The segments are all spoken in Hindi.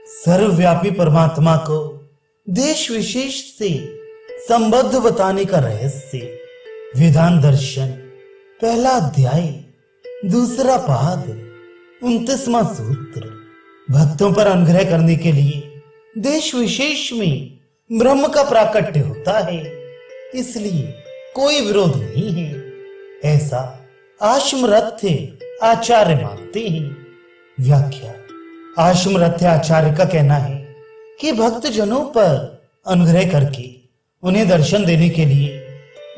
सर्वव्यापी परमात्मा को देश विशेष से संबद्ध बताने का रहस्य। विधान दर्शन पहला अध्याय दूसरा पाद 29वां सूत्र। भक्तों पर अनुग्रह करने के लिए देश विशेष में ब्रह्म का प्राकट्य होता है, इसलिए कोई विरोध नहीं है, ऐसा आश्मरथ्य आचार्य मानते हैं। व्याख्या। आश्मरथ्य आचार्य का कहना है कि भक्त जनों पर अनुग्रह करके उन्हें दर्शन देने के लिए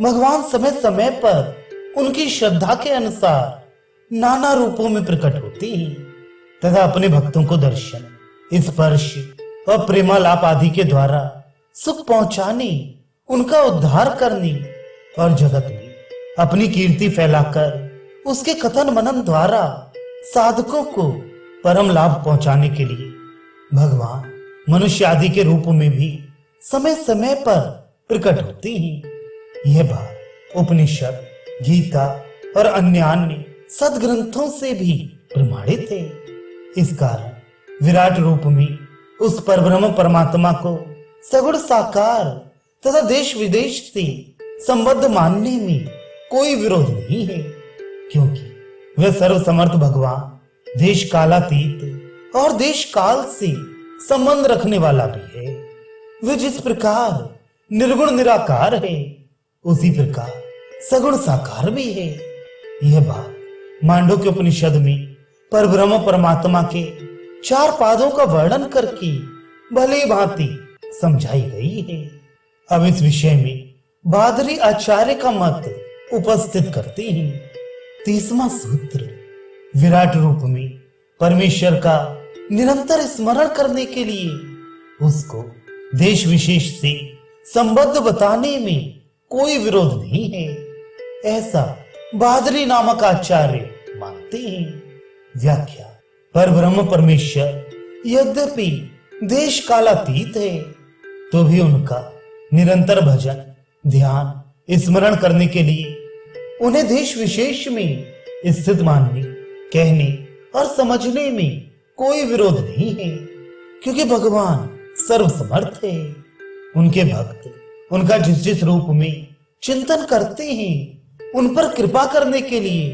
भगवान समय समय पर उनकी श्रद्धा के अनुसार नाना रूपों में प्रकट होते हैं तथा अपने भक्तों को दर्शन, स्पर्श और प्रेमालाप आदि के द्वारा सुख पहुंचाने, उनका उद्धार करने और जगत में अपनी कीर्ति फैलाकर उसके कथन मनन द्वारा साधकों को परम लाभ पहुंचाने के लिए भगवान मनुष्य आदि के रूप में भी समय समय पर प्रकट होते हैं। यह बात उपनिषद, गीता और अन्य सदग्रंथों से भी प्रमाणित है। इस कारण विराट रूप में उस परब्रह्म परमात्मा को सगुण साकार तथा देश विदेश से संबद्ध मानने में कोई विरोध नहीं है, क्योंकि वह सर्वसमर्थ भगवान देश कालातीत और देश काल से संबंध रखने वाला भी है। वह जिस प्रकार निर्गुण निराकार है, उसी प्रकार सगुण साकार भी है। यह बात मांडव्य उपनिषद में परब्रह्म परमात्मा के 4 पादों का वर्णन करके भली भांति समझाई गई है। अब इस विषय में भादरी आचार्य का मत उपस्थित करते हैं। 30वां सूत्र। विराट रूप में परमेश्वर का निरंतर स्मरण करने के लिए उसको देश विशेष से संबद्ध बताने में कोई विरोध नहीं है, ऐसा भादरी नामक आचार्य मानते हैं। व्याख्या। परब्रह्म परमेश्वर यद्यपि देश कालातीत है, तो भी उनका निरंतर भजन, ध्यान, स्मरण करने के लिए उन्हें देश विशेष में स्थित मानने, कहने और समझने में कोई विरोध नहीं है, क्योंकि भगवान सर्वसमर्थ है। उनके भक्त उनका जिस जिस रूप में चिंतन करते हैं, उन पर कृपा करने के लिए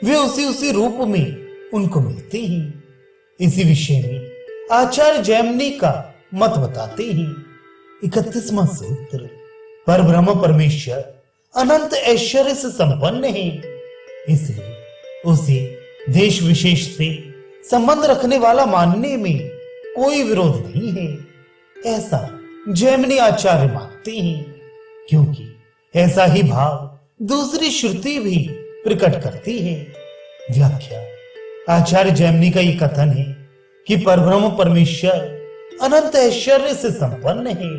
वे उसी उसी रूप में उनको मिलते हैं। इसी विषय में आचार्य जैमिनी का मत बताते हैं। 31वां सूत्र। परब्रह्म परमेश्वर अनंत ऐश्वर्य से संपन्न है, इसलिए उसे देश विशेष से संबंध रखने वाला मानने में कोई विरोध नहीं है, ऐसा जैमिनी आचार्य मानते हैं, क्योंकि ऐसा ही भाव दूसरी श्रुति भी प्रकट करती है। व्याख्या। आचार्य जैमिनी का यह कथन है कि परब्रह्म परमेश्वर अनंत ऐश्वर्य से संपन्न है,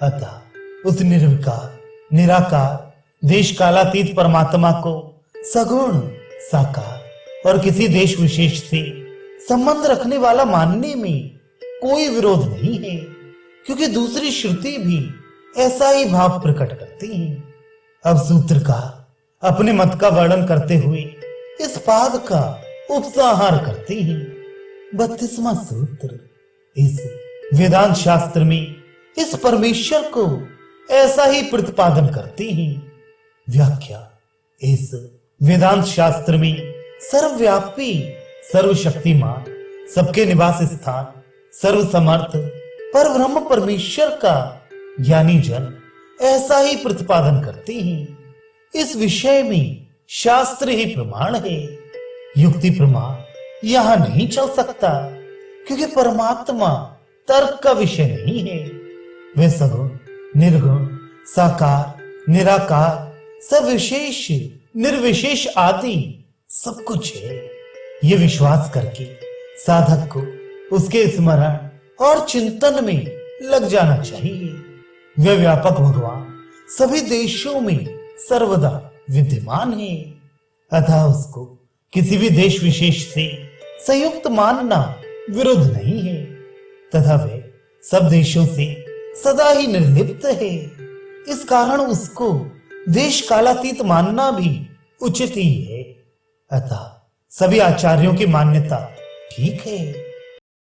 अतः उस निर्विकार, निराकार, देश कालातीत परमात्मा को सगुण, साकार और किसी देश विशेष से संबंध रखने वाला मानने में कोई विरोध नहीं है, क्योंकि दूसरी श्रुति भी ऐसा ही भाव प्रकट करती है। अब सूत्रकार अपने मत का वर्णन करते हुए इस पाद का उपसंहार करते हैं। 32वां सूत्र। इस वेदांत शास्त्र में इस परमेश्वर को ऐसा ही प्रतिपादन करते हैं। व्याख्या। इस वेदांत शास्त्र में सर्वव्यापी, सर्वशक्तिमान, सबके निवास स्थान, सर्वसमर्थ परब्रह्म परमेश्वर का ज्ञानी जन ऐसा ही प्रतिपादन करते हैं। इस विषय में शास्त्र ही प्रमाण है, युक्ति प्रमाण यहां नहीं चल सकता, क्योंकि परमात्मा तर्क का विषय नहीं है। वे सगुण, निर्गुण, साकार, निराकार, सविशेष, निर्विशेष आदि सब कुछ है। ये विश्वास करके साधक को उसके स्मरण और चिंतन में लग जाना चाहिए। वे व्यापक भगवान सभी देशों में सर्वदा विद्यमान है, अतः उसको किसी भी देश विशेष से संयुक्त मानना विरुद्ध नहीं है, तथा वे सब देशों से सदा ही निर्लिप्त है। इस कारण उसको देश कालातीत मानना भी उचित ही है। अतः सभी आचार्यों की मान्यता ठीक है।